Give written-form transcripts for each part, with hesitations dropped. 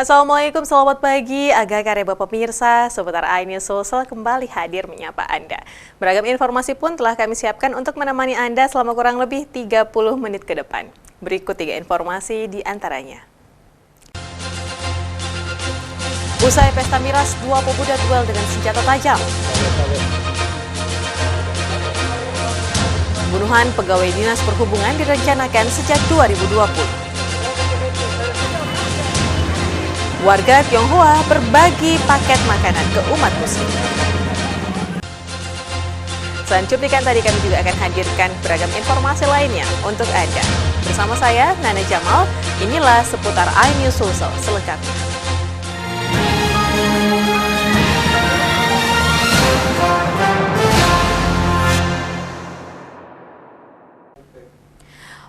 Assalamualaikum, selamat pagi. Aga Kareba pemirsa, seputar iNews Sulsel kembali hadir menyapa Anda. Beragam informasi pun telah kami siapkan untuk menemani Anda selama kurang lebih 30 menit ke depan. Berikut 3 informasi di antaranya. Usai pesta miras, 2 pemuda duel dengan senjata tajam. Pembunuhan pegawai Dinas Perhubungan direncanakan sejak 2020. Warga Tionghoa berbagi paket makanan ke umat muslim. Selain cuplikan tadi, kami juga akan hadirkan beragam informasi lainnya untuk Anda. Bersama saya, Nana Jamal, inilah seputar iNews Sulsel selengkapnya.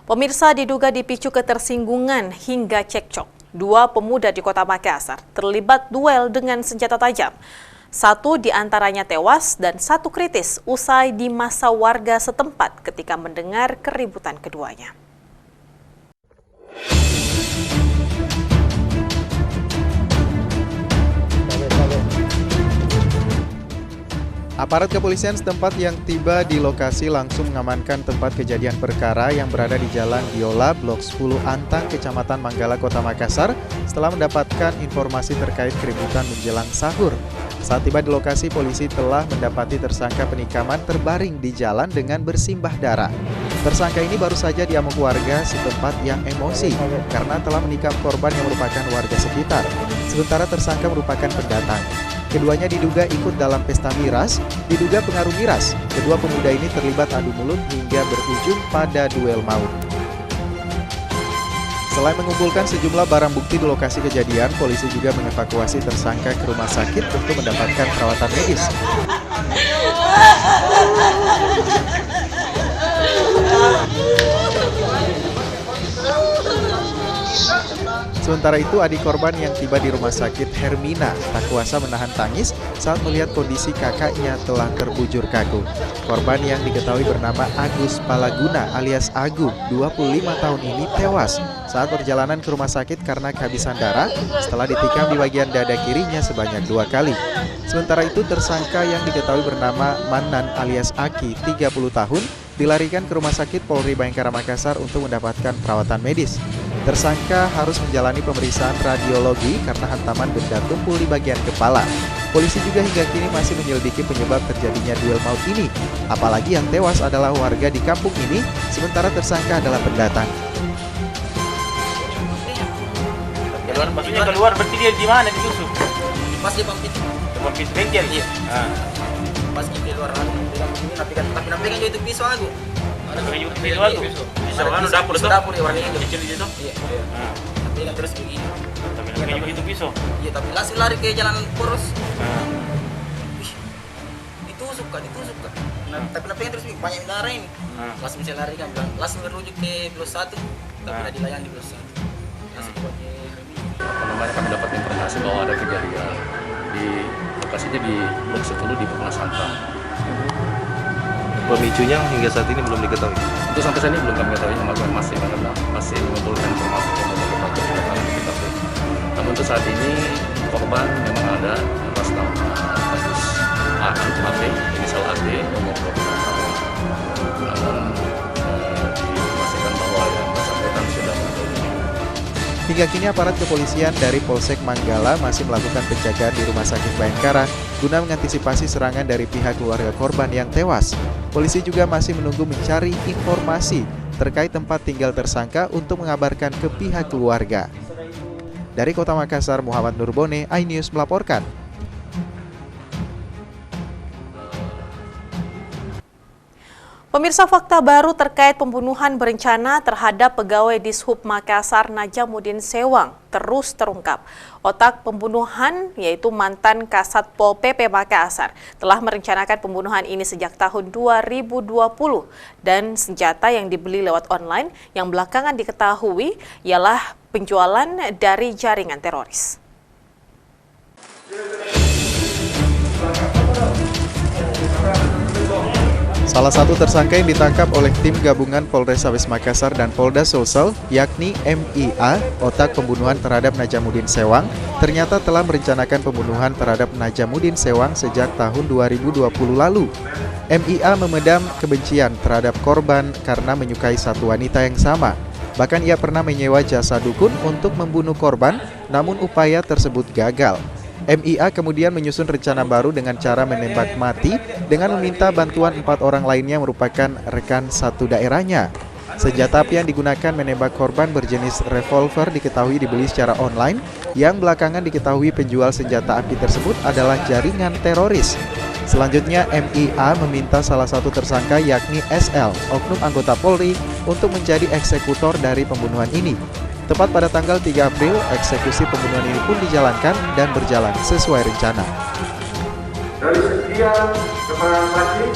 Pemirsa, diduga dipicu ketersinggungan hingga cekcok. 2 pemuda di Kota Makassar terlibat duel dengan senjata tajam. 1 di antaranya tewas dan 1 kritis usai dimasa warga setempat ketika mendengar keributan keduanya. Aparat kepolisian setempat yang tiba di lokasi langsung mengamankan tempat kejadian perkara yang berada di Jalan Biola, Blok 10 Antang, Kecamatan Manggala, Kota Makassar, setelah mendapatkan informasi terkait keributan menjelang sahur. Saat tiba di lokasi, polisi telah mendapati tersangka penikaman terbaring di jalan dengan bersimbah darah. Tersangka ini baru saja diamuk warga setempat yang emosi karena telah menikam korban yang merupakan warga sekitar. Sementara tersangka merupakan pendatang. Keduanya diduga ikut dalam pesta miras, diduga pengaruh miras. Kedua pemuda ini terlibat adu mulut hingga berujung pada duel maut. Selain mengumpulkan sejumlah barang bukti di lokasi kejadian, polisi juga mengevakuasi tersangka ke rumah sakit untuk mendapatkan perawatan medis. Sementara itu, adik korban yang tiba di rumah sakit, Hermina, tak kuasa menahan tangis saat melihat kondisi kakaknya telah terbujur kaku. Korban yang diketahui bernama Agus Palaguna alias Agu, 25 tahun ini tewas saat perjalanan ke rumah sakit karena kehabisan darah setelah ditikam di bagian dada kirinya sebanyak 2 kali. Sementara itu, tersangka yang diketahui bernama Manan alias Aki, 30 tahun, dilarikan ke Rumah Sakit Polri Bayangkara Makassar untuk mendapatkan perawatan medis. Tersangka harus menjalani pemeriksaan radiologi karena hantaman benda tumpul di bagian kepala. Polisi juga hingga kini masih menyelidiki penyebab terjadinya duel maut ini. Apalagi yang tewas adalah warga di kampung ini, sementara tersangka adalah pendatang. Maksudnya keluar, berarti dia di mana ditusuk? Pas di pampit. Di pampit bengkel? Iya. Pas di keluar tapi nampaknya itu pisau aku. Pisau anu dapur itu? Dapur ya warnanya itu. Kecil di situ? Iya. Tapi kan terus begini. Tapi nampaknya itu pisau? Iya, tapi langsung lari ke jalan poros. Ditusuk kan. Tapi nampaknya terus banyak darah ini. Langsung bisa lari kan, langsung merujuk ke Blok 1. Tapi tidak dilayani di Blok 1. Langsung pakai kami dapat informasi bahwa ada kejadian di lokasinya di Blok 10 di Perkenas Antang. Pemicunya hingga saat ini belum diketahui. Untuk sampai saat ini belum kami ketahui, masih mengumpulkan informasi yang membuat kita. Namun untuk saat ini korban memang ada atas nama Agus AD, inisial AD, umur 20 tahun. Namun dipastikan bahwa yang bersangkutan sudah meninggal. Hingga kini aparat kepolisian dari Polsek Manggala masih melakukan penjagaan di Rumah Sakit Bayangkara guna mengantisipasi serangan dari pihak keluarga korban yang tewas. Polisi juga masih menunggu mencari informasi terkait tempat tinggal tersangka untuk mengabarkan ke pihak keluarga. Dari Kota Makassar, Muhammad Nurbone, iNews melaporkan. Pemirsa, fakta baru terkait pembunuhan berencana terhadap pegawai Dishub Makassar Najamuddin Sewang terus terungkap. Otak pembunuhan, yaitu mantan Kasat Pol PP Makassar, telah merencanakan pembunuhan ini sejak tahun 2020 dan senjata yang dibeli lewat online yang belakangan diketahui ialah penjualan dari jaringan teroris. Salah satu tersangka yang ditangkap oleh tim gabungan Polrestabes Makassar dan Polda Sulsel, yakni MIA, otak pembunuhan terhadap Najamuddin Sewang, ternyata telah merencanakan pembunuhan terhadap Najamuddin Sewang sejak tahun 2020 lalu. MIA memendam kebencian terhadap korban karena menyukai satu wanita yang sama. Bahkan ia pernah menyewa jasa dukun untuk membunuh korban, namun upaya tersebut gagal. MIA kemudian menyusun rencana baru dengan cara menembak mati dengan meminta bantuan 4 orang lainnya merupakan rekan satu daerahnya. Senjata api yang digunakan menembak korban berjenis revolver diketahui dibeli secara online, yang belakangan diketahui penjual senjata api tersebut adalah jaringan teroris. Selanjutnya MIA meminta salah satu tersangka yakni SL, oknum anggota Polri, untuk menjadi eksekutor dari pembunuhan ini. Tepat pada tanggal 3 April, eksekusi pembunuhan ini pun dijalankan dan berjalan sesuai rencana. Dari sekian keterangan saksi,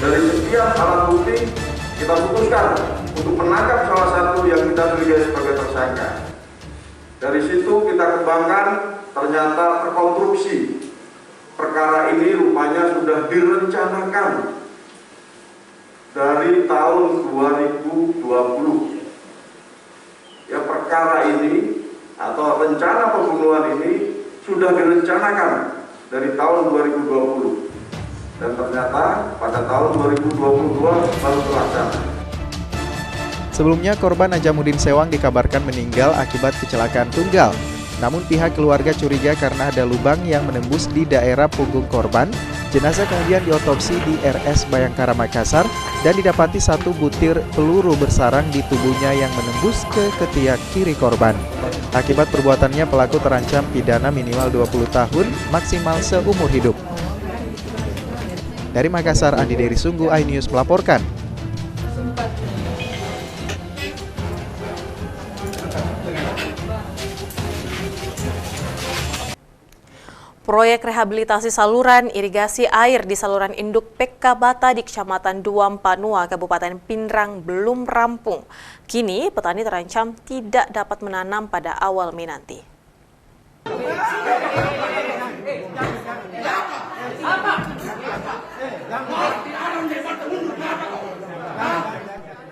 dari sekian alat bukti, kita putuskan untuk menangkap salah satu yang kita curigai sebagai tersangka. Dari situ kita kembangkan, ternyata terkonstruksi. Perkara ini rupanya sudah direncanakan dari tahun 2020. Ya, perkara ini atau rencana pembunuhan ini sudah direncanakan dari tahun 2020 dan ternyata pada tahun 2022 baru terlaksana. Sebelumnya korban Najamuddin Sewang dikabarkan meninggal akibat kecelakaan tunggal. Namun pihak keluarga curiga karena ada lubang yang menembus di daerah punggung korban. Jenazah kemudian diotopsi di RS Bayangkara Makassar dan didapati 1 butir peluru bersarang di tubuhnya yang menembus ke ketiak kiri korban. Akibat perbuatannya pelaku terancam pidana minimal 20 tahun, maksimal seumur hidup. Dari Makassar, Andi Dery Sungguh, iNews melaporkan. Proyek rehabilitasi saluran irigasi air di saluran induk PK Bata di Kecamatan Duam Panua, Kabupaten Pindrang belum rampung. Kini petani terancam tidak dapat menanam pada awal Mei nanti.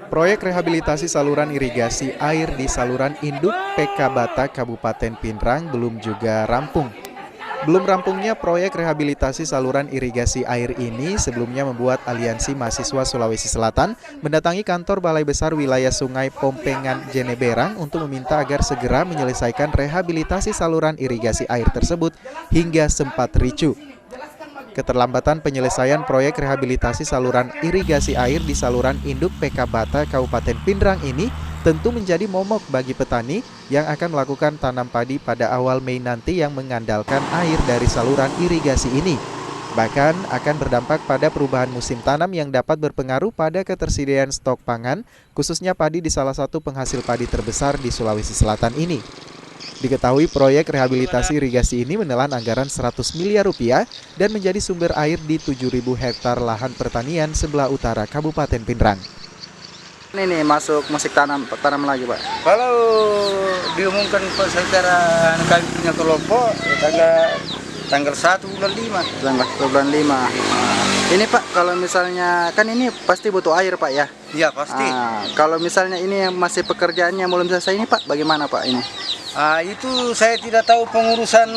Proyek rehabilitasi saluran irigasi air di saluran induk PK Bata Kabupaten Pindrang belum juga rampung. Belum rampungnya proyek rehabilitasi saluran irigasi air ini sebelumnya membuat Aliansi Mahasiswa Sulawesi Selatan mendatangi kantor Balai Besar Wilayah Sungai Pompengan Jeneberang untuk meminta agar segera menyelesaikan rehabilitasi saluran irigasi air tersebut hingga sempat ricuh. Keterlambatan penyelesaian proyek rehabilitasi saluran irigasi air di saluran induk PK Bata Kabupaten Pindrang ini tentu menjadi momok bagi petani yang akan melakukan tanam padi pada awal Mei nanti yang mengandalkan air dari saluran irigasi ini. Bahkan akan berdampak pada perubahan musim tanam yang dapat berpengaruh pada ketersediaan stok pangan, khususnya padi di salah satu penghasil padi terbesar di Sulawesi Selatan ini. Diketahui proyek rehabilitasi irigasi ini menelan anggaran 100 miliar rupiah dan menjadi sumber air di 7.000 hektar lahan pertanian sebelah utara Kabupaten Pindrang. Ini masuk musik tanam lagi, Pak. Kalau diumumkan secara kami punya kelompok tanggal 1 bulan 5. Tanggal 1 bulan 5. Ini Pak, kalau misalnya kan ini pasti butuh air Pak ya? Iya pasti. Kalau misalnya ini yang masih pekerjaannya belum selesai ini Pak, bagaimana Pak ini? Itu saya tidak tahu pengurusan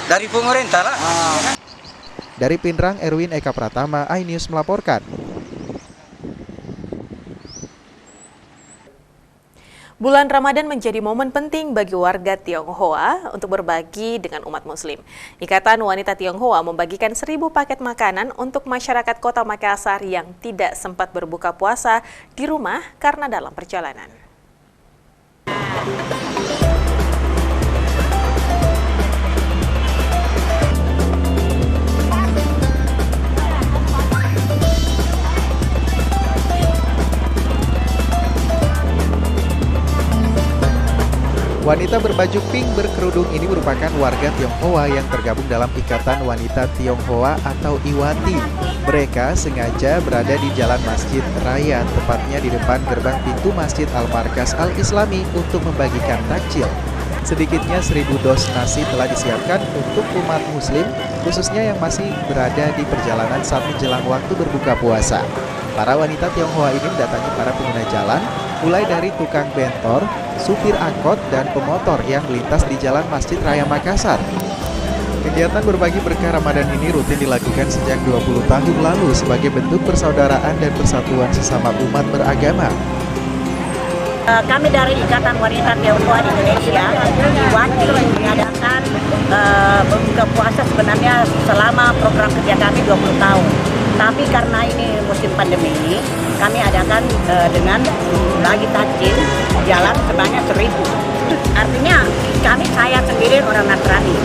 dari pemerintah lah. Dari Pindrang, Erwin Eka Pratama, iNews melaporkan. Bulan Ramadan menjadi momen penting bagi warga Tionghoa untuk berbagi dengan umat muslim. Ikatan Wanita Tionghoa membagikan 1.000 paket makanan untuk masyarakat Kota Makassar yang tidak sempat berbuka puasa di rumah karena dalam perjalanan. Wanita berbaju pink berkerudung ini merupakan warga Tionghoa yang tergabung dalam Ikatan Wanita Tionghoa atau IWATI. Mereka sengaja berada di Jalan Masjid Raya, tepatnya di depan gerbang pintu Masjid Al-Markas Al-Islami untuk membagikan takjil. Sedikitnya 1.000 dos nasi telah disiapkan untuk umat muslim khususnya yang masih berada di perjalanan saat menjelang waktu berbuka puasa. Para wanita Tionghoa ini mendatangi para pengguna jalan, mulai dari tukang bentor, supir angkot, dan pemotor yang melintas di Jalan Masjid Raya Makassar. Kegiatan berbagi berkah Ramadan ini rutin dilakukan sejak 20 tahun lalu sebagai bentuk persaudaraan dan persatuan sesama umat beragama. Kami dari Ikatan Wanita Tionghoa Indonesia diwakil mengadakan berbuka puasa sebenarnya selama program kerja kami 20 tahun. Tapi karena ini musim pandemi, kami adakan dengan lagi takjil jalan sebanyak 1.000. Artinya saya sendiri orang Nasrani,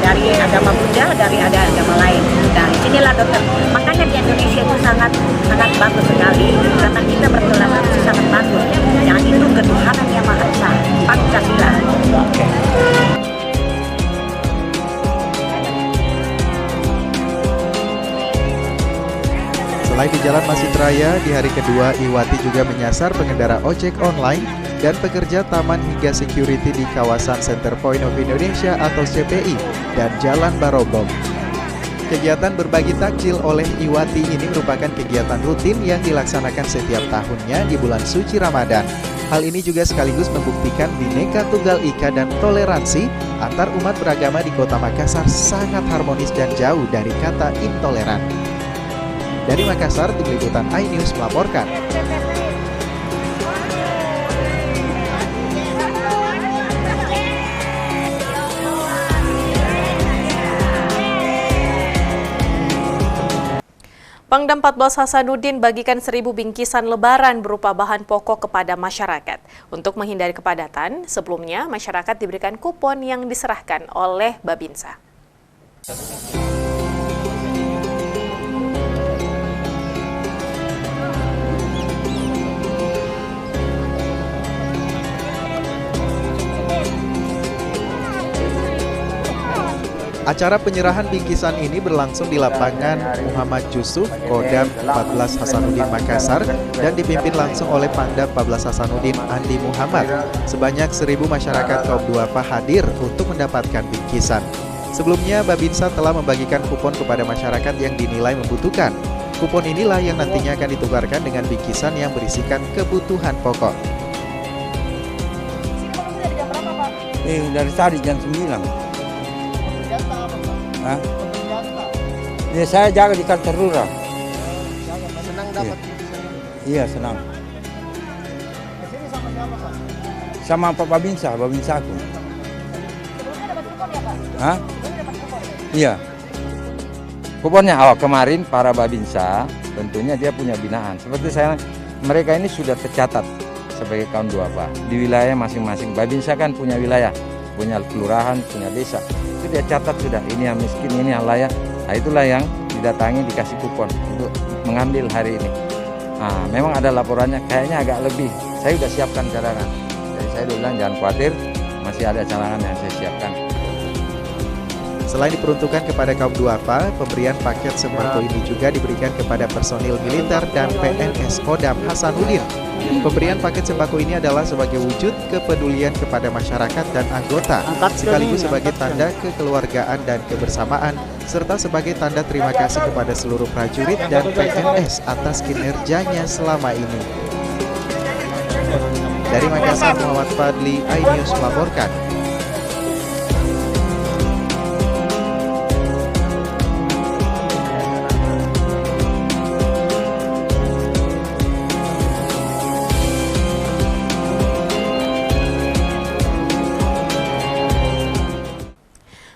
dari agama Buddha, dari agama lain. Nah, disinilah dokter. Makanya di Indonesia itu sangat bagus sekali karena kita bertoleransi sangat bagus. Yang itu ketuhanan yang Maha Esa, Pancasila. Selain di Jalan Masjid Raya, di hari kedua Iwati juga menyasar pengendara ojek online dan pekerja taman hingga security di kawasan Center Point of Indonesia atau CPI dan Jalan Barobong. Kegiatan berbagi takjil oleh Iwati ini merupakan kegiatan rutin yang dilaksanakan setiap tahunnya di bulan suci Ramadan. Hal ini juga sekaligus membuktikan Bhinneka Tunggal Ika dan toleransi antar umat beragama di Kota Makassar sangat harmonis dan jauh dari kata intoleran. Dari Makassar, Tim Liputan iNews melaporkan. Pangdam 14 Hasanuddin bagikan 1.000 bingkisan lebaran berupa bahan pokok kepada masyarakat. Untuk menghindari kepadatan, sebelumnya masyarakat diberikan kupon yang diserahkan oleh Babinsa. Acara penyerahan bingkisan ini berlangsung di lapangan Muhammad Yusuf, Kodam 14 Hasanuddin Makassar dan dipimpin langsung oleh Pangdam 14 Hasanuddin Andi Muhammad. Sebanyak 1.000 masyarakat kaum duafa hadir untuk mendapatkan bingkisan. Sebelumnya, Babinsa telah membagikan kupon kepada masyarakat yang dinilai membutuhkan. Kupon inilah yang nantinya akan ditukarkan dengan bingkisan yang berisikan kebutuhan pokok. Dari tadi jam 9. Hah? Ya, saya jaga di kantor lurah. Senang dapat. Iya, senang. Sama Pak Babinsa, Babinsaku. Hah? Iya. Kuponnya kemarin para Babinsa, tentunya dia punya binaan. Seperti mereka ini sudah tercatat sebagai kaum duafa di wilayah masing-masing. Babinsa kan punya wilayah, punya kelurahan, punya desa. Itu dia catat sudah, ini yang miskin, ini yang layak. Nah, itulah yang didatangi, dikasih kupon untuk mengambil hari ini. Nah, memang ada laporannya, kayaknya agak lebih. Saya sudah siapkan cadangan. Jadi saya bilang jangan khawatir, masih ada cadangan yang saya siapkan. Selain diperuntukkan kepada kaum duafa, pemberian paket sembako ini juga diberikan kepada personil militer dan PNS Kodam Hasanuddin. Pemberian paket sembako ini adalah sebagai wujud kepedulian kepada masyarakat dan anggota, sekaligus sebagai tanda kekeluargaan dan kebersamaan, serta sebagai tanda terima kasih kepada seluruh prajurit dan PNS atas kinerjanya selama ini. Dari Makassar, Muhammad Fadli, iNews melaporkan.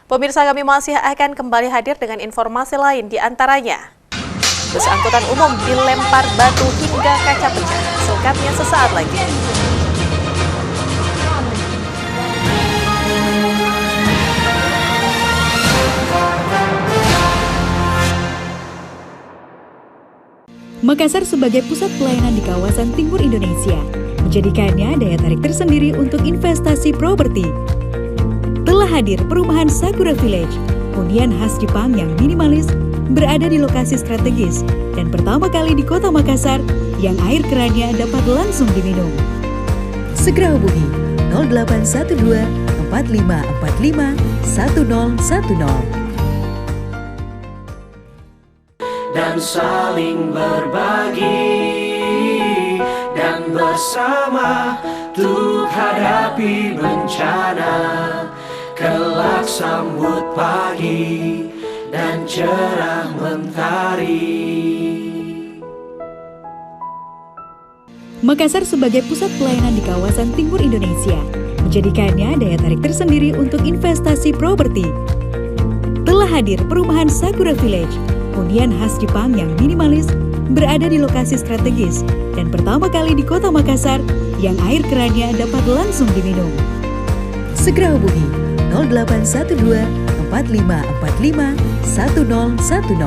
Pemirsa, kami masih akan kembali hadir dengan informasi lain, di antaranya bus angkutan umum dilempar batu hingga kaca pecah. Selengkapnya sesaat lagi. Makassar sebagai pusat pelayanan di kawasan timur Indonesia menjadikannya daya tarik tersendiri untuk investasi properti. Telah hadir perumahan Sakura Village, hunian khas Jepang yang minimalis, berada di lokasi strategis, dan pertama kali di Kota Makassar yang air kerannya dapat langsung diminum. Segera hubungi 0812 4545 1010. dan saling berbagi, dan bersama untuk hadapi bencana, kelak sambut pagi dan cerah mentari. Makassar sebagai pusat pelayanan di kawasan timur Indonesia menjadikannya daya tarik tersendiri untuk investasi properti. Telah hadir perumahan Sakura Village, hunian khas Jepang yang minimalis, berada di lokasi strategis dan pertama kali di Kota Makassar yang air kerannya dapat langsung diminum. Segera hubungi 0812 4545 1010.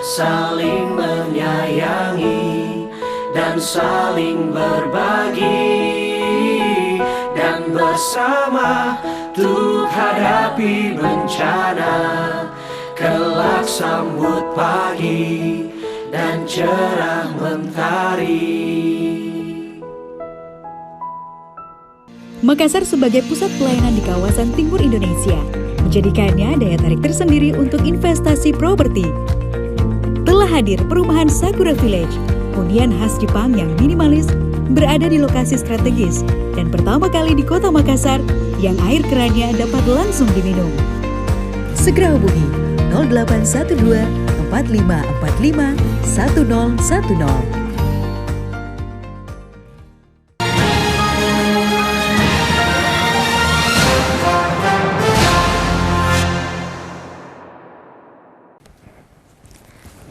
Saling menyayangi dan saling berbagi, dan bersama untuk hadapi bencana, kelak sambut pagi dan cerah mentari. Makassar sebagai pusat pelayanan di kawasan timur Indonesia menjadikannya daya tarik tersendiri untuk investasi properti. Telah hadir perumahan Sakura Village, hunian khas Jepang yang minimalis, berada di lokasi strategis dan pertama kali di Kota Makassar yang air kerannya dapat langsung diminum. Segera hubungi 0812 4545 1010.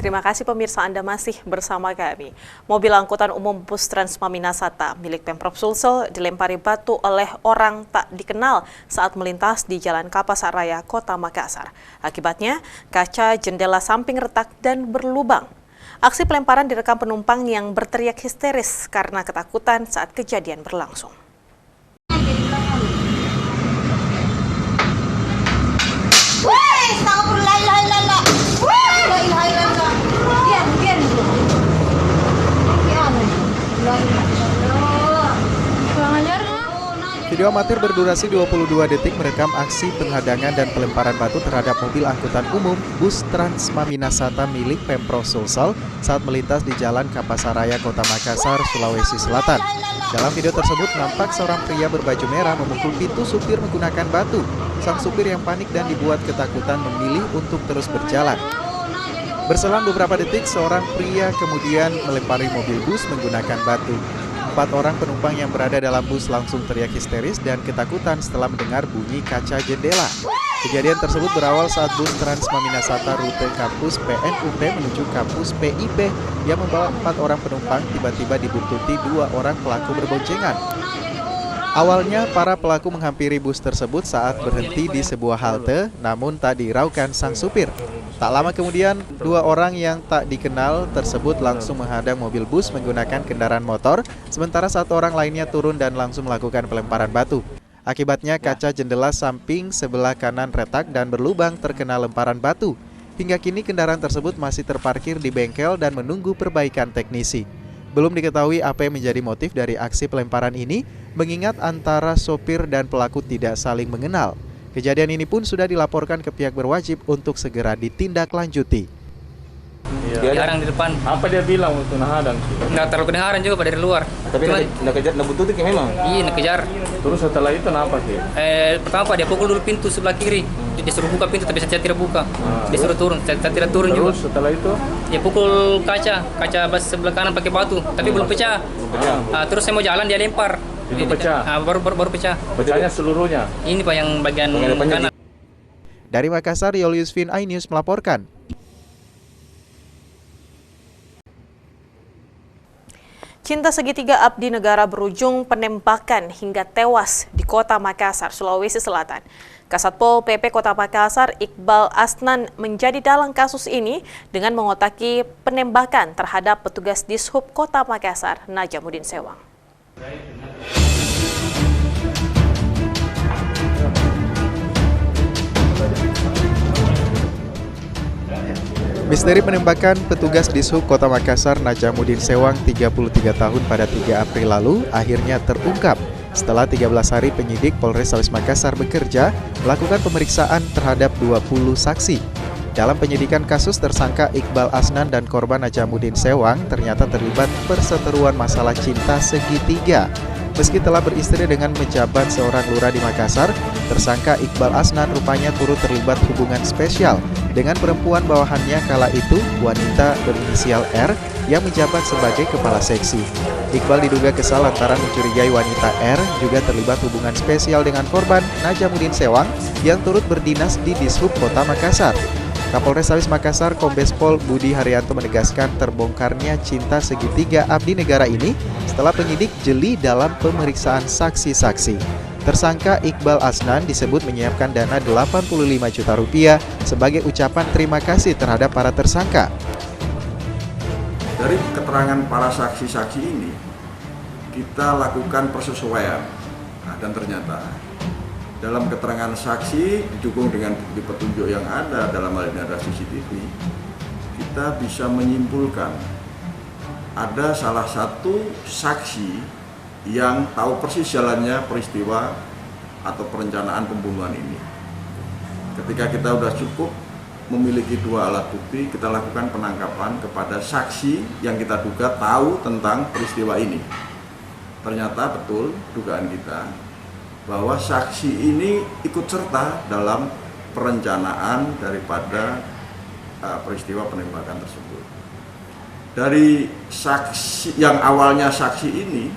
Terima kasih pemirsa, Anda masih bersama kami. Mobil angkutan umum bus Transma Minasata milik Pemprov Sulsel dilempari batu oleh orang tak dikenal saat melintas di Jalan Kapasaraya, Kota Makassar. Akibatnya, kaca jendela samping retak dan berlubang. Aksi pelemparan direkam penumpang yang berteriak histeris karena ketakutan saat kejadian berlangsung. Video amatir berdurasi 22 detik merekam aksi penghadangan dan pelemparan batu terhadap mobil angkutan umum bus Transma Minasata milik Pemprov Sulsel saat melintas di Jalan Kapasaraya, Kota Makassar, Sulawesi Selatan. Dalam video tersebut nampak seorang pria berbaju merah memukul pintu supir menggunakan batu. Sang supir yang panik dan dibuat ketakutan memilih untuk terus berjalan. Berselang beberapa detik, seorang pria kemudian melempari mobil bus menggunakan batu. 4 orang penumpang yang berada dalam bus langsung teriak histeris dan ketakutan setelah mendengar bunyi kaca jendela. Kejadian tersebut berawal saat bus Transma Minasata rute kampus PNUP menuju kampus PIP yang membawa 4 orang penumpang tiba-tiba dibuntuti 2 orang pelaku berboncengan. Awalnya para pelaku menghampiri bus tersebut saat berhenti di sebuah halte, namun tak dihiraukan sang supir. Tak lama kemudian, 2 orang yang tak dikenal tersebut langsung menghadang mobil bus menggunakan kendaraan motor, sementara 1 orang lainnya turun dan langsung melakukan pelemparan batu. Akibatnya kaca jendela samping sebelah kanan retak dan berlubang terkena lemparan batu. Hingga kini kendaraan tersebut masih terparkir di bengkel dan menunggu perbaikan teknisi. Belum diketahui apa yang menjadi motif dari aksi pelemparan ini, mengingat antara sopir dan pelaku tidak saling mengenal. Kejadian ini pun sudah dilaporkan ke pihak berwajib untuk segera ditindaklanjuti. Dilarang di depan. Apa dia bilang untuk menghadang? Nggak terlalu kedengaran juga dari luar. Tapi nak buntuti memang? Iya, nak kejar. Terus setelah itu apa sih? Pertama dia pukul dulu pintu sebelah kiri. Dia suruh buka pintu tapi saya tidak buka. Dia suruh turun, saya tidak turun juga. Terus setelah itu? Dia pukul kaca bas sebelah kanan pakai batu, tapi belum pecah. Terus saya mau jalan dia lempar. Itu pecah? Baru pecah. Pecahnya seluruhnya? Ini Pak yang bagian kanan. Dari Makassar, Yolius Vin iNews melaporkan. Cinta segitiga abdi negara berujung penembakan hingga tewas di Kota Makassar, Sulawesi Selatan. Kasatpol PP Kota Makassar, Iqbal Asnan, menjadi dalang kasus ini dengan mengotaki penembakan terhadap petugas Dishub Kota Makassar, Najamuddin Sewang. Misteri penembakan petugas Dishub Kota Makassar Najamuddin Sewang 33 tahun pada 3 April lalu akhirnya terungkap setelah 13 hari penyidik Polres Sulawesi Makassar bekerja melakukan pemeriksaan terhadap 20 saksi. Dalam penyidikan kasus, tersangka Iqbal Asnan dan korban Najamuddin Sewang ternyata terlibat perseteruan masalah cinta segitiga. Meski telah beristri dengan pejabat seorang lurah di Makassar, tersangka Iqbal Asnan rupanya turut terlibat hubungan spesial dengan perempuan bawahannya kala itu, wanita berinisial R yang menjabat sebagai kepala seksi. Iqbal diduga kesal lantaran mencurigai wanita R juga terlibat hubungan spesial dengan korban Najamuddin Sewang yang turut berdinas di Dishub Kota Makassar. Kapolres Sabis Makassar Kombes Pol Budi Haryanto menegaskan terbongkarnya cinta segitiga abdi negara ini setelah penyidik jeli dalam pemeriksaan saksi-saksi. Tersangka Iqbal Asnan disebut menyiapkan dana 85 juta rupiah sebagai ucapan terima kasih terhadap para tersangka. Dari keterangan para saksi-saksi ini, kita lakukan persesuaian. Dan ternyata dalam keterangan saksi didukung dengan bukti petunjuk yang ada, dalam hal ini ada CCTV, kita bisa menyimpulkan ada salah satu saksi yang tahu persis jalannya peristiwa atau perencanaan pembunuhan ini. Ketika kita sudah cukup memiliki 2 alat bukti, kita lakukan penangkapan kepada saksi yang kita duga tahu tentang peristiwa ini. Ternyata betul dugaan kita bahwa saksi ini ikut serta dalam perencanaan daripada peristiwa penembakan tersebut. Dari saksi yang awalnya saksi ini,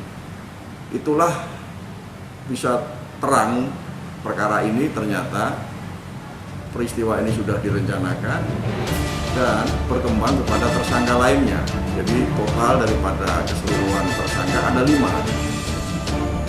itulah bisa terang perkara ini ternyata peristiwa ini sudah direncanakan dan berkembang kepada tersangka lainnya. Jadi total daripada keseluruhan tersangka ada 5.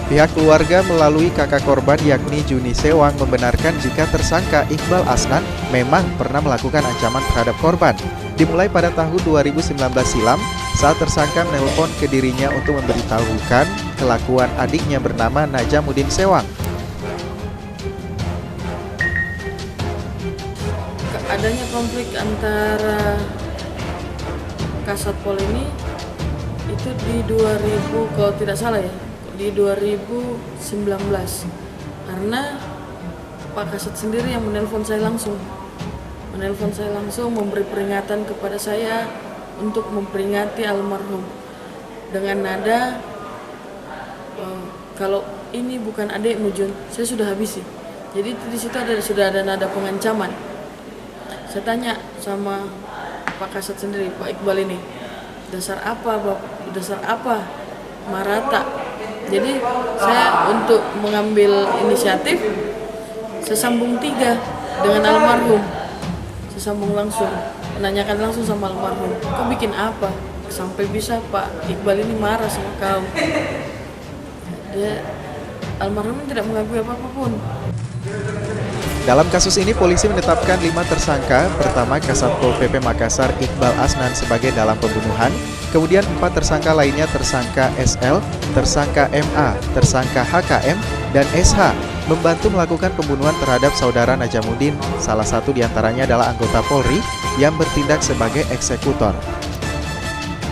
Pihak keluarga melalui kakak korban yakni Juni Sewang membenarkan jika tersangka Iqbal Asnan memang pernah melakukan ancaman terhadap korban. Dimulai pada tahun 2019 silam saat tersangka menelpon ke dirinya untuk memberitahukan kelakuan adiknya bernama Najamuddin Sewang. Adanya konflik antara Kasatpol ini itu di 2000 kalau tidak salah ya, di 2019 karena Pak Kasat sendiri yang menelpon saya langsung memberi peringatan kepada saya untuk memperingati almarhum dengan nada kalau ini bukan adikmu Jun, saya sudah habisi. Jadi di situ sudah ada nada pengancaman. Saya tanya sama Pak Kasat sendiri, Pak Iqbal ini, dasar apa Bapak? Dasar apa? Marata. Jadi saya untuk mengambil inisiatif, saya sambung 3 dengan almarhum. Saya sambung langsung, menanyakan langsung sama almarhum, kau bikin apa? Sampai bisa Pak Iqbal ini marah sama kau. Dia almarhum tidak mengakui apa-apa pun. Dalam kasus ini, polisi menetapkan 5 tersangka. Pertama, Kasatpol PP Makassar Iqbal Asnan sebagai dalam pembunuhan. Kemudian 4 tersangka lainnya, tersangka SL, tersangka MA, tersangka HKM, dan SH membantu melakukan pembunuhan terhadap saudara Najamuddin. Salah satu diantaranya adalah anggota Polri yang bertindak sebagai eksekutor.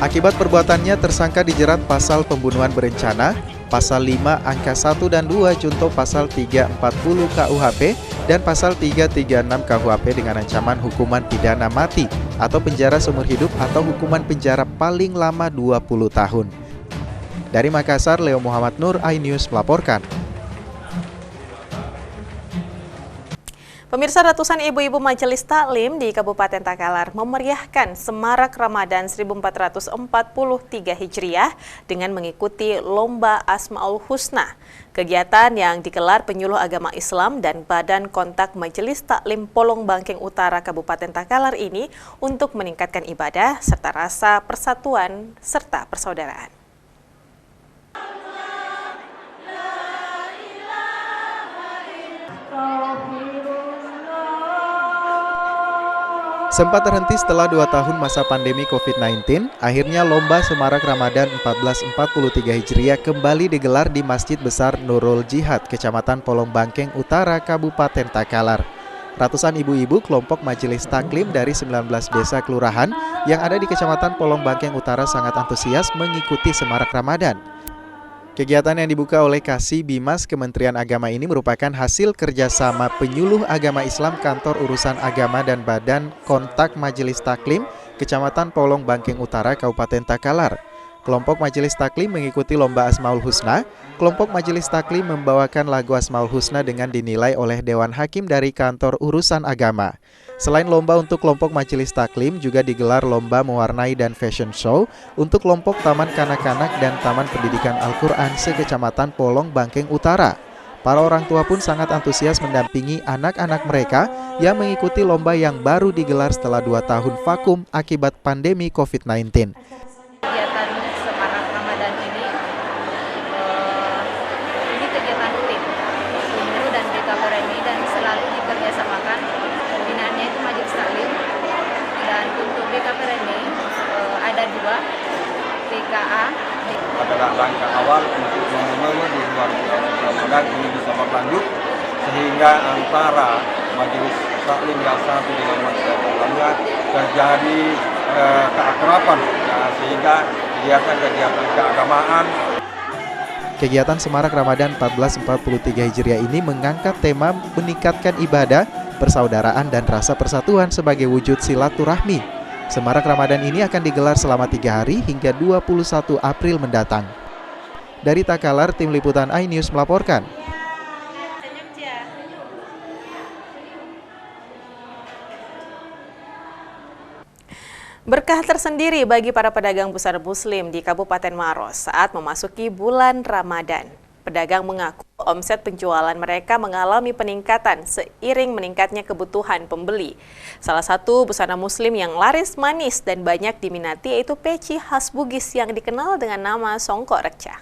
Akibat perbuatannya, tersangka dijerat pasal pembunuhan berencana, pasal 5 angka 1 dan 2 junto pasal 340 KUHP dan pasal 336 KUHP dengan ancaman hukuman pidana mati atau penjara seumur hidup atau hukuman penjara paling lama 20 tahun. Dari Makassar, Leo Muhammad Nur, iNews melaporkan. Pemirsa, ratusan ibu-ibu majelis taklim di Kabupaten Takalar memeriahkan Semarak Ramadan 1443 Hijriah dengan mengikuti Lomba Asmaul Husna. Kegiatan yang digelar penyuluh agama Islam dan Badan Kontak Majelis Taklim Polong Bangkeng Utara Kabupaten Takalar ini untuk meningkatkan ibadah serta rasa persatuan serta persaudaraan. Sempat terhenti setelah 2 tahun masa pandemi COVID-19, akhirnya Lomba Semarak Ramadan 1443 Hijriah kembali digelar di Masjid Besar Nurul Jihad, Kecamatan Polong Bangkeng Utara, Kabupaten Takalar. Ratusan ibu-ibu kelompok majelis taklim dari 19 desa kelurahan yang ada di Kecamatan Polong Bangkeng Utara sangat antusias mengikuti Semarak Ramadan. Kegiatan yang dibuka oleh Kasih Bimas Kementerian Agama ini merupakan hasil kerjasama penyuluh agama Islam Kantor Urusan Agama dan Badan Kontak Majelis Taklim Kecamatan Polong Bangkeng Utara, Kabupaten Takalar. Kelompok Majelis Taklim mengikuti Lomba Asmaul Husna. Kelompok Majelis Taklim membawakan lagu Asmaul Husna dengan dinilai oleh Dewan Hakim dari Kantor Urusan Agama. Selain lomba untuk kelompok Majelis Taklim, juga digelar lomba mewarnai dan fashion show untuk kelompok Taman Kanak-Kanak dan Taman Pendidikan Al-Quran se-Kecamatan Polong Bangkeng Utara. Para orang tua pun sangat antusias mendampingi anak-anak mereka yang mengikuti lomba yang baru digelar setelah 2 tahun vakum akibat pandemi COVID-19. Kegiatan Semarak Ramadan ini kegiatan rutin Gubernur dan BKPRMI dan selalu dikerjasamakan. Pembinaannya itu Majelis Taklim, dan untuk BKPRMI ada 2 TKA. Adalah langkah awal untuk membangun di luar Ramadan ini bisa berlanjut sehingga antara Majelis Taklim yang satu dengan masyarakat lainnya terjadi keakraban sehingga kegiatan keagamaan. Kegiatan Semarak Ramadan 1443 Hijriah ini mengangkat tema meningkatkan ibadah, persaudaraan dan rasa persatuan sebagai wujud silaturahmi. Semarak Ramadan ini akan digelar selama 3 hari hingga 21 April mendatang. Dari Takalar, Tim Liputan iNews melaporkan. Berkah tersendiri bagi para pedagang busana muslim di Kabupaten Maros saat memasuki bulan Ramadan. Pedagang mengaku omset penjualan mereka mengalami peningkatan seiring meningkatnya kebutuhan pembeli. Salah satu busana muslim yang laris manis dan banyak diminati yaitu peci khas Bugis yang dikenal dengan nama Songkok Reca.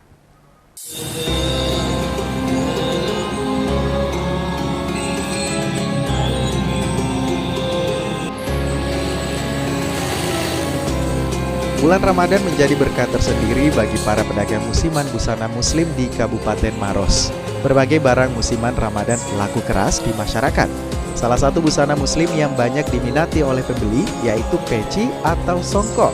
Bulan Ramadan menjadi berkah tersendiri bagi para pedagang musiman busana muslim di Kabupaten Maros. Berbagai barang musiman Ramadan laku keras di masyarakat. Salah satu busana muslim yang banyak diminati oleh pembeli yaitu peci atau songkok.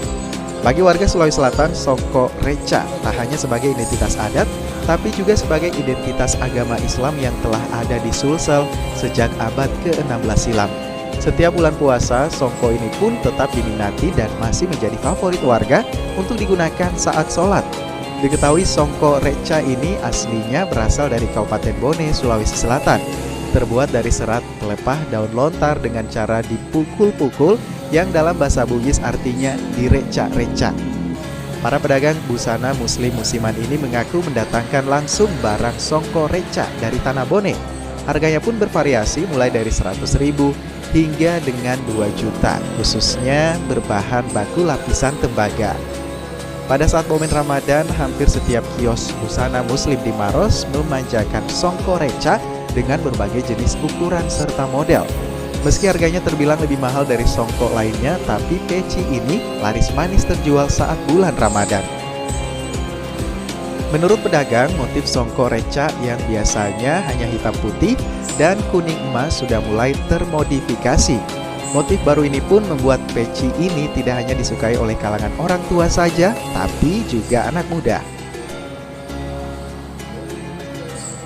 Bagi warga Sulawesi Selatan, Songkok Reca tak hanya sebagai identitas adat, tapi juga sebagai identitas agama Islam yang telah ada di Sulsel sejak abad ke-16 silam. Setiap bulan puasa, songkok ini pun tetap diminati dan masih menjadi favorit warga untuk digunakan saat sholat. Diketahui songkok reca ini aslinya berasal dari Kabupaten Bone, Sulawesi Selatan. Terbuat dari serat pelepah daun lontar dengan cara dipukul-pukul yang dalam bahasa Bugis artinya direca-reca. Para pedagang busana muslim musiman ini mengaku mendatangkan langsung barang songkok reca dari Tanah Bone. Harganya pun bervariasi mulai dari 100.000 hingga dengan 2 juta, khususnya berbahan baku lapisan tembaga. Pada saat momen Ramadan, hampir setiap kios busana muslim di Maros memanjakan songkok reca dengan berbagai jenis ukuran serta model. Meski harganya terbilang lebih mahal dari songkok lainnya, tapi peci ini laris manis terjual saat bulan Ramadan. Menurut pedagang, motif songkok reca yang biasanya hanya hitam putih dan kuning emas sudah mulai termodifikasi. Motif baru ini pun membuat peci ini tidak hanya disukai oleh kalangan orang tua saja, tapi juga anak muda.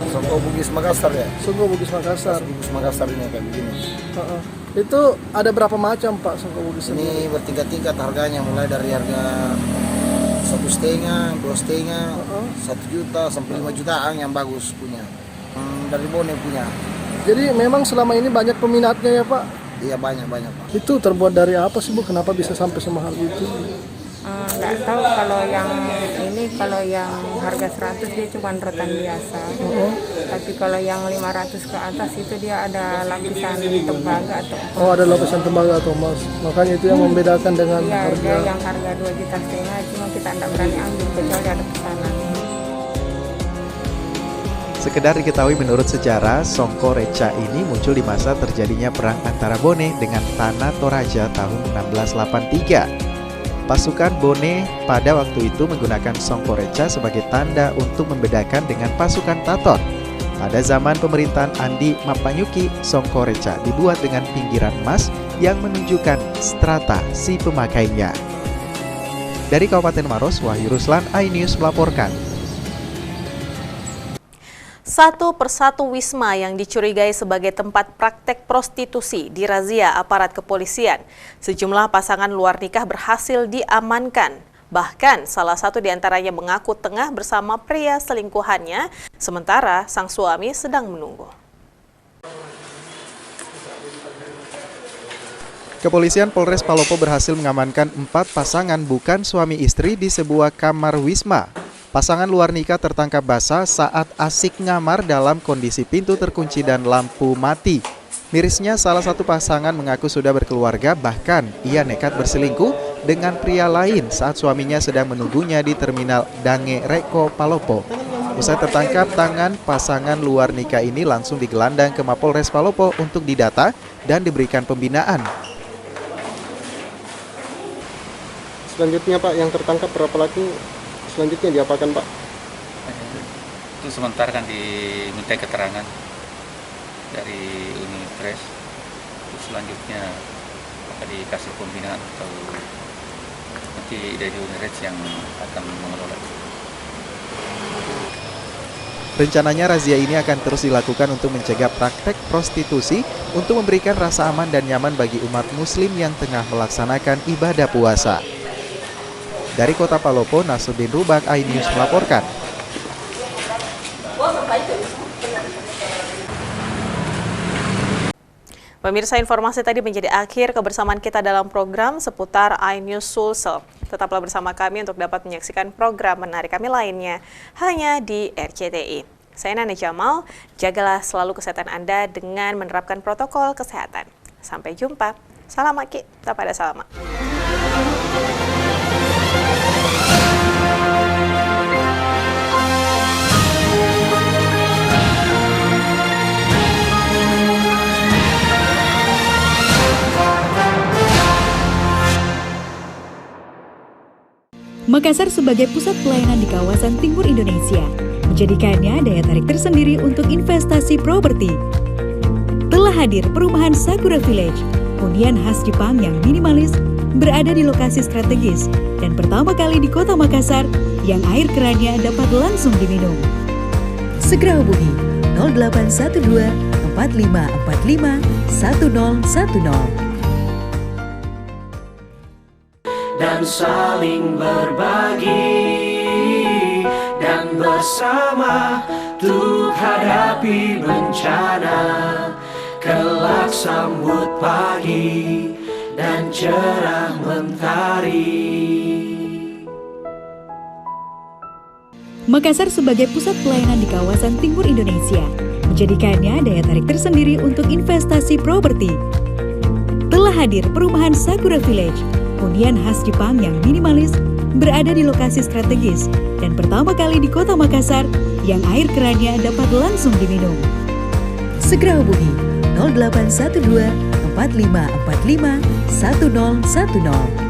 Songkok Bugis Makassar ya? Songkok Bugis Makassar. Bugis Makassar ini kayak begini. Itu ada berapa macam Pak songkok Bugis ini? Bertingkat-tingkat harganya, mulai dari harga 1,5, 2,5, 1 juta sampai 5 jutaan yang bagus punya. Dari Bone punya. Jadi memang selama ini banyak peminatnya ya Pak? Iya banyak Pak. Itu terbuat dari apa sih Bu? Kenapa bisa sampai semahal itu? Nggak tahu kalau yang ini, kalau yang harga 100 dia cuma rotan biasa. Tapi kalau yang 500 ke atas itu dia ada lapisan tembaga atau Oh, ada lapisan tembaga atau emas. Makanya itu yang membedakan dengan harga. Iya, yang harga 2,5 juta cuma kita tidak berani ambil kecuali ada pesanan. Sekedar diketahui menurut sejarah, songkok reca ini muncul di masa terjadinya perang antara Bone dengan Tanah Toraja tahun 1683. Pasukan Bone pada waktu itu menggunakan songkok reca sebagai tanda untuk membedakan dengan pasukan Tator. Pada zaman pemerintahan Andi Mapanyuki, songkok reca dibuat dengan pinggiran emas yang menunjukkan strata si pemakainya. Dari Kabupaten Maros, Wahyu Ruslan, iNews melaporkan. Satu persatu wisma yang dicurigai sebagai tempat praktek prostitusi dirazia aparat kepolisian. Sejumlah pasangan luar nikah berhasil diamankan. Bahkan salah satu di antaranya mengaku tengah bersama pria selingkuhannya, sementara sang suami sedang menunggu. Kepolisian Polres Palopo berhasil mengamankan 4 pasangan bukan suami istri di sebuah kamar wisma. Pasangan luar nikah tertangkap basah saat asik ngamar dalam kondisi pintu terkunci dan lampu mati. Mirisnya, salah satu pasangan mengaku sudah berkeluarga, bahkan ia nekat berselingkuh dengan pria lain saat suaminya sedang menunggunya di Terminal Dange Reko, Palopo. Usai tertangkap, tangan pasangan luar nikah ini langsung digelandang ke Mapolres Palopo untuk didata dan diberikan pembinaan. Selanjutnya Pak, yang tertangkap berapa lagi? Selanjutnya diapakan Pak? Itu sementara kan diminta keterangan dari Unipres. Selanjutnya apakah dikasih pembinaan atau nanti dari Unipres yang akan mengelola. Rencananya razia ini akan terus dilakukan untuk mencegah praktek prostitusi untuk memberikan rasa aman dan nyaman bagi umat muslim yang tengah melaksanakan ibadah puasa. Dari Kota Palopo, Nasruddin Rubak, iNews melaporkan. Pemirsa, informasi tadi menjadi akhir kebersamaan kita dalam program seputar iNews Sulsel. Tetaplah bersama kami untuk dapat menyaksikan program menarik kami lainnya hanya di RCTI. Saya Nana Jamal, jagalah selalu kesehatan Anda dengan menerapkan protokol kesehatan. Sampai jumpa. Salam Aki, tetap ada salamat. Makassar sebagai pusat pelayanan di kawasan timur Indonesia menjadikannya daya tarik tersendiri untuk investasi properti. Telah hadir perumahan Sakura Village, hunian khas Jepang yang minimalis, berada di lokasi strategis dan pertama kali di Kota Makassar yang air kerannya dapat langsung diminum. Segera hubungi 0812 4545 1010. Dan saling berbagi dan bersama untuk hadapi bencana, kelak sambut pagi dan cerah mentari. Makassar sebagai pusat pelayanan di kawasan timur Indonesia menjadikannya daya tarik tersendiri untuk investasi properti. Telah hadir perumahan Sakura Village, hunian khas Jepang yang minimalis, berada di lokasi strategis dan pertama kali di Kota Makassar yang air kerannya dapat langsung diminum. Segera hubungi 0812 4545 1010.